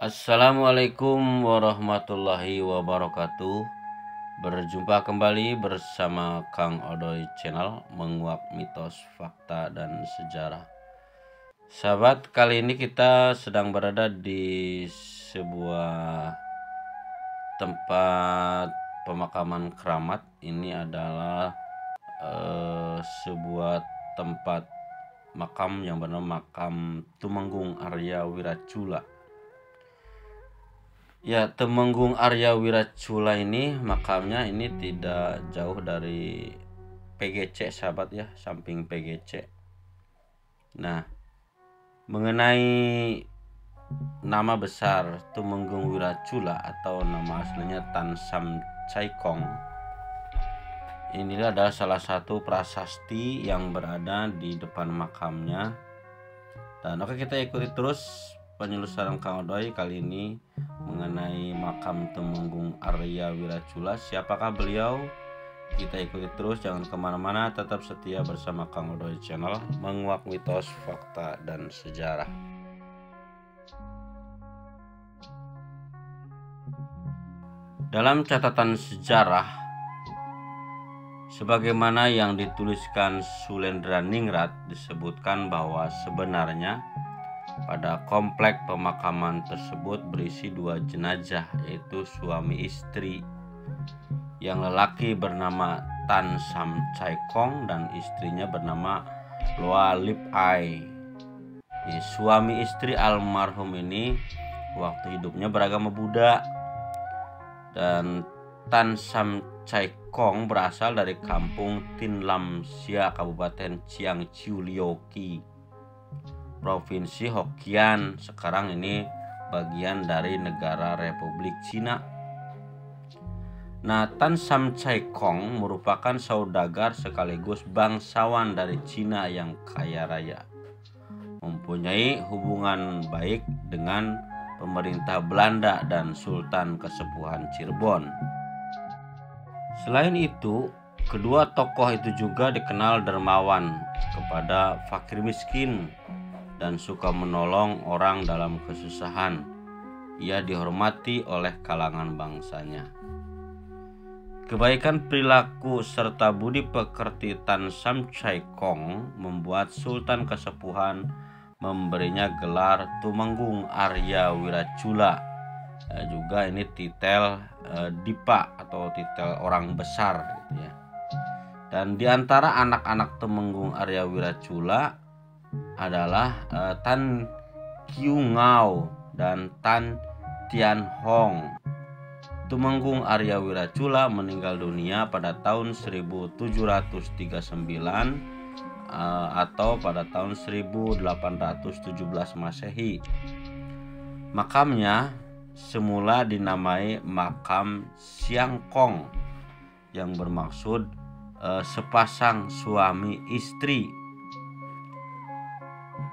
Assalamualaikum warahmatullahi wabarakatuh. Berjumpa kembali bersama Kang Odoy Channel, menguak mitos, fakta, dan sejarah. Sahabat, kali ini kita sedang berada di sebuah tempat pemakaman keramat. Ini adalah sebuah tempat makam yang bernama makam Tumenggung Arya Wiracula. Ya, Tumenggung Arya Wiracula ini makamnya ini tidak jauh dari PGC, sahabat ya, samping PGC. Nah, mengenai nama besar Tumenggung Wiracula atau nama aslinya Tan Sam Chai Kong, ini adalah salah satu prasasti yang berada di depan makamnya. Dan oke, kita ikuti terus penelusuran Kang Odoy kali ini mengenai makam Tumenggung Arya Wiracula. Siapakah beliau? Kita ikuti terus, jangan kemana-mana, tetap setia bersama Kang Odoy Channel, menguak mitos, fakta, dan sejarah. Dalam catatan sejarah, sebagaimana yang dituliskan Sulendraningrad, disebutkan bahwa sebenarnya pada komplek pemakaman tersebut berisi dua jenazah, yaitu suami istri. Yang lelaki bernama Tan Sam Chai Kong dan istrinya bernama Loa Lip Ai. Suami istri almarhum ini waktu hidupnya beragama Buddha, dan Tan Sam Chai Kong berasal dari kampung Tin Lam Sia, Kabupaten Chiang Chiu Lioki, Provinsi Hokkien. Sekarang ini bagian dari negara Republik Cina. Nah, Tan Sam Chai Kong merupakan saudagar sekaligus bangsawan dari Cina yang kaya raya, mempunyai hubungan baik dengan pemerintah Belanda dan Sultan Kesepuhan Cirebon. Selain itu, kedua tokoh itu juga dikenal dermawan kepada fakir miskin dan suka menolong orang dalam kesusahan. Ia dihormati oleh kalangan bangsanya. Kebaikan perilaku serta budi pekerti Tan Sam Chai Kong membuat Sultan Kesepuhan memberinya gelar Tumenggung Arya Wiracula. Juga ini titel Dipa atau titel orang besar gitu ya. Dan di antara anak-anak Tumenggung Arya Wiracula adalah Tan Kiu Ngau dan Tan Tian Hong. Tumenggung Arya Wiracula meninggal dunia pada tahun 1739 atau pada tahun 1817 Masehi. Makamnya semula dinamai makam Siang Kong yang bermaksud sepasang suami istri.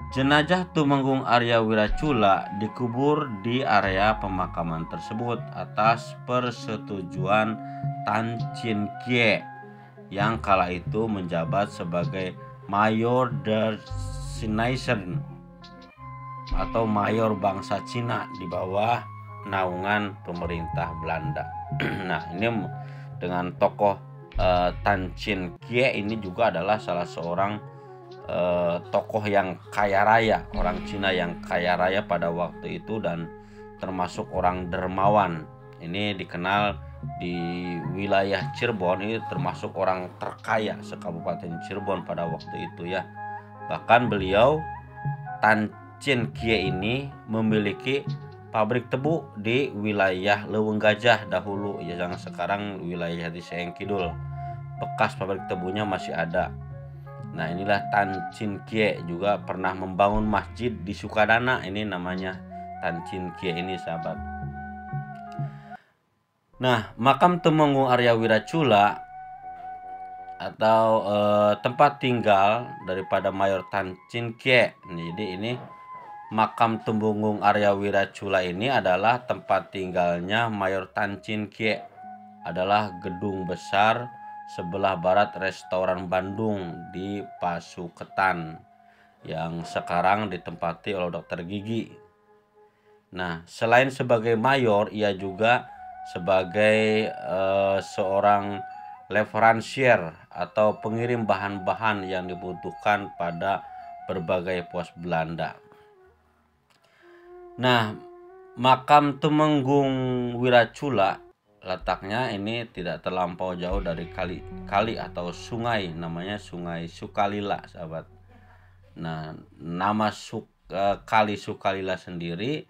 Jenazah Tumenggung Arya Wiracula dikubur di area pemakaman tersebut atas persetujuan Tan Chin Kie yang kala itu menjabat sebagai Mayor der Chinesen atau mayor bangsa Cina di bawah naungan pemerintah Belanda. Nah, ini dengan tokoh Tan Chin Kie ini juga adalah salah seorang tokoh yang kaya raya, orang Cina yang kaya raya pada waktu itu dan termasuk orang dermawan. Ini dikenal di wilayah Cirebon, ini termasuk orang terkaya sekabupaten Cirebon pada waktu itu ya. Bahkan beliau Tan Chin Kie ini memiliki pabrik tebu di wilayah Leuweung Gajah dahulu ya, yang sekarang wilayah di Seeng Kidul. Bekas pabrik tebunya masih ada. Nah, inilah Tan Chin Kie juga pernah membangun masjid di Sukadana. Ini namanya Tan Chin Kie ini, sahabat. Nah, makam Tumenggung Arya Wiracula atau tempat tinggal daripada Mayor Tan Chin Kie. Jadi ini makam Tumenggung Arya Wiracula ini adalah tempat tinggalnya Mayor Tan Chin Kie. Adalah gedung besar sebelah barat restoran Bandung di Pasuketan yang sekarang ditempati oleh dokter gigi. Nah, selain sebagai mayor, ia juga sebagai seorang leveransier atau pengirim bahan-bahan yang dibutuhkan pada berbagai pos Belanda. Nah, makam Tumenggung Wiracula letaknya ini tidak terlampau jauh dari kali atau sungai, namanya Sungai Sukalila, sahabat. Nah, nama kali Sukalila sendiri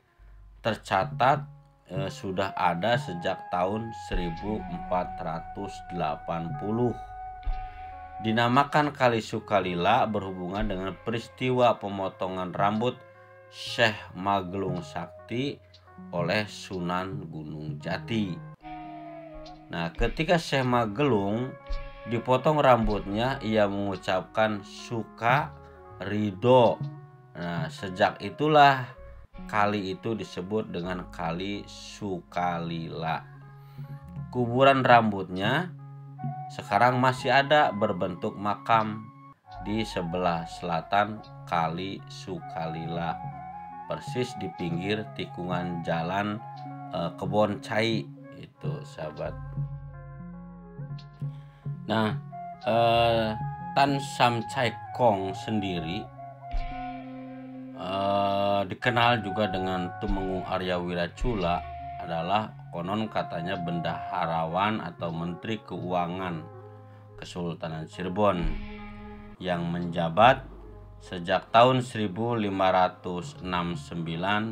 tercatat sudah ada sejak tahun 1480. Dinamakan Kali Sukalila berhubungan dengan peristiwa pemotongan rambut Syekh Magelung Sakti oleh Sunan Gunung Jati. Nah, ketika Syekh Magelung dipotong rambutnya, ia mengucapkan suka ridho. Nah, sejak itulah kali itu disebut dengan Kali Sukalila. Kuburan rambutnya sekarang masih ada berbentuk makam di sebelah selatan Kali Sukalila, persis di pinggir tikungan jalan Kebon Cai itu, sahabat. Nah, Tan Sam Chai Kong sendiri dikenal juga dengan Tumenggung Arya Wiracula, adalah konon katanya bendaharawan atau menteri keuangan Kesultanan Cirebon yang menjabat sejak tahun 1569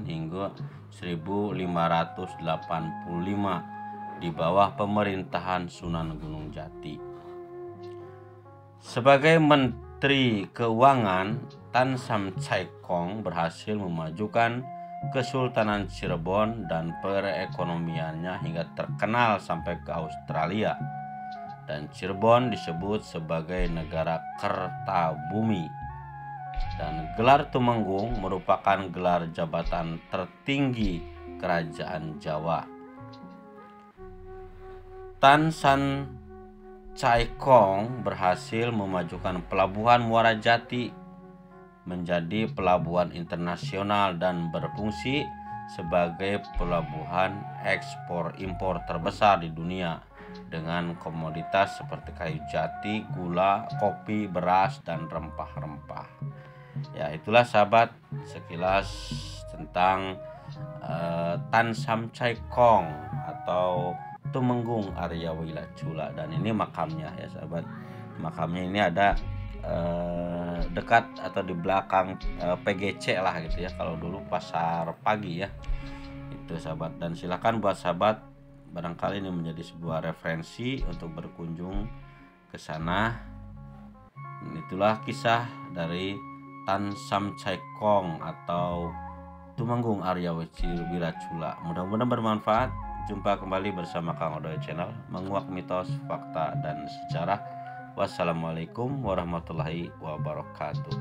hingga 1585 di bawah pemerintahan Sunan Gunung Jati. Sebagai Menteri Keuangan, Tan Sam Chai Kong berhasil memajukan Kesultanan Cirebon dan perekonomiannya hingga terkenal sampai ke Australia. Dan Cirebon disebut sebagai negara Kertabumi. Dan gelar Tumenggung merupakan gelar jabatan tertinggi Kerajaan Jawa. Tan Sam Chai Kong berhasil memajukan pelabuhan Muara Jati menjadi pelabuhan internasional dan berfungsi sebagai pelabuhan ekspor impor terbesar di dunia dengan komoditas seperti kayu jati, gula, kopi, beras, dan rempah-rempah. Ya, itulah sahabat sekilas tentang Tan Sam Chai Kong atau Tumenggung Arya Wiracula, dan ini makamnya ya sahabat. Makamnya ini ada dekat atau di belakang PGC lah gitu ya, kalau dulu pasar pagi ya itu sahabat. Dan silakan buat sahabat, barangkali ini menjadi sebuah referensi untuk berkunjung ke sana. Itulah kisah dari Tan Sam Chai Kong atau Tumenggung Arya Wiracula. Mudah-mudahan bermanfaat. Jumpa kembali bersama Kang Odoy Channel, menguak mitos, fakta, dan sejarah. Wassalamualaikum warahmatullahi wabarakatuh.